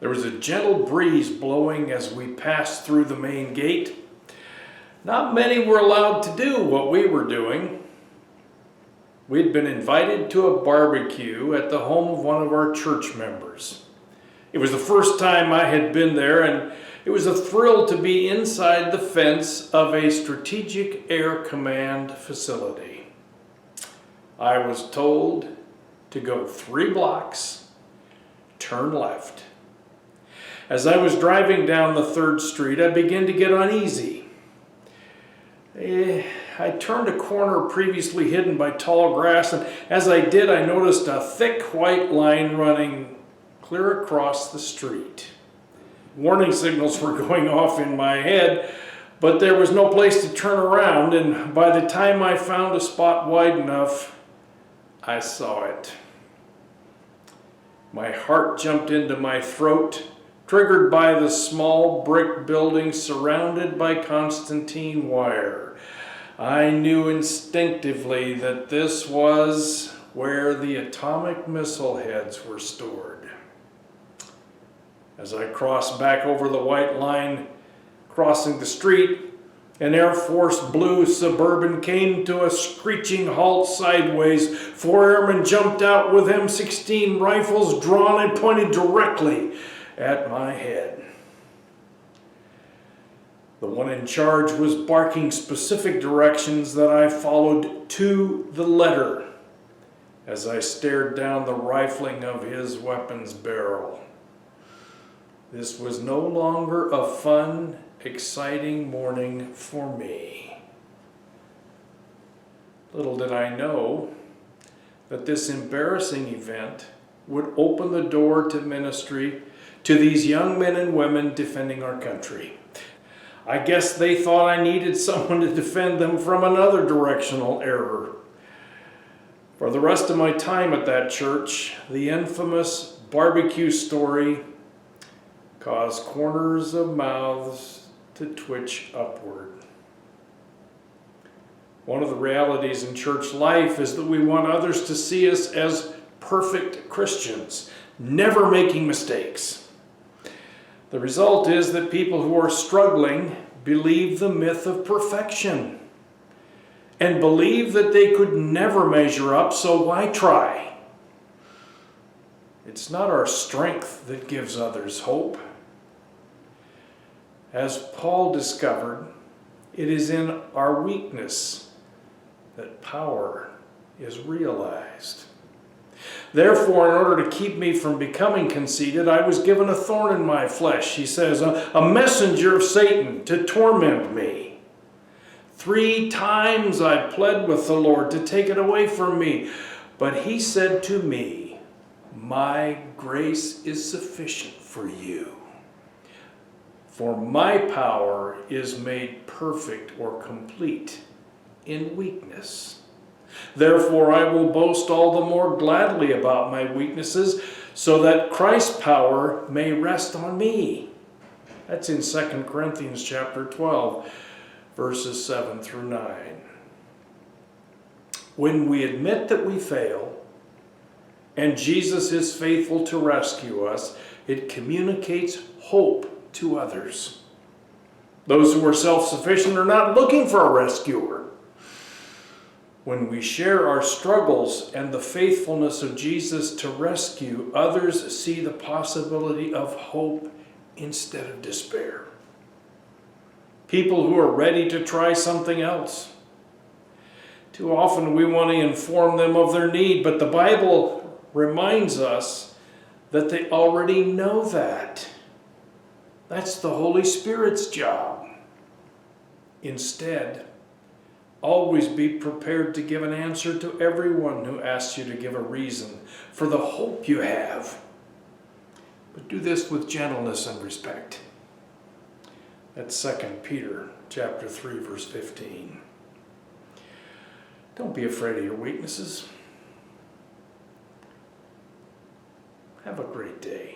There was a gentle breeze blowing as we passed through the main gate. Not many were allowed to do what we were doing. We'd been invited to a barbecue at the home of one of our church members. It was the first time I had been there, and it was a thrill to be inside the fence of a Strategic Air Command facility. I was told to go 3 blocks, turn left. As I was driving down the 3rd Street, I began to get uneasy. I turned a corner previously hidden by tall grass, and as I did, I noticed a thick white line running clear across the street. Warning signals were going off in my head, but there was no place to turn around, and by the time I found a spot wide enough, I saw it. My heart jumped into my throat, triggered by the small brick building surrounded by Constantine wire. I knew instinctively that this was where the atomic missile heads were stored. As I crossed back over the white line, crossing the street, an Air Force Blue Suburban came to a screeching halt sideways. 4 airmen jumped out with M16 rifles drawn and pointed directly at my head. The one in charge was barking specific directions that I followed to the letter as I stared down the rifling of his weapon's barrel. This was no longer a fun, exciting morning for me. Little did I know that this embarrassing event would open the door to ministry to these young men and women defending our country. I guess they thought I needed someone to defend them from another directional error. For the rest of my time at that church, the infamous barbecue story caused corners of mouths to twitch upward. One of the realities in church life is that we want others to see us as perfect Christians, never making mistakes. The result is that people who are struggling believe the myth of perfection and believe that they could never measure up, so why try? It's not our strength that gives others hope. As Paul discovered, it is in our weakness that power is realized. Therefore, in order to keep me from becoming conceited, I was given a thorn in my flesh, he says, a messenger of Satan to torment me. 3 times I pled with the Lord to take it away from me, but he said to me, "My grace is sufficient for you. For my power is made perfect or complete in weakness. Therefore I will boast all the more gladly about my weaknesses, so that Christ's power may rest on me." That's in 2 Corinthians chapter 12, verses 7 through 9. When we admit that we fail, and Jesus is faithful to rescue us, it communicates hope to others. Those who are self-sufficient are not looking for a rescuer. When we share our struggles and the faithfulness of Jesus to rescue, others see the possibility of hope instead of despair. People who are ready to try something else. Too often we want to inform them of their need, but the Bible reminds us that they already know that. That's the Holy Spirit's job. Instead, always be prepared to give an answer to everyone who asks you to give a reason for the hope you have. But do this with gentleness and respect. That's 2 Peter chapter 3, verse 15. Don't be afraid of your weaknesses. Have a great day.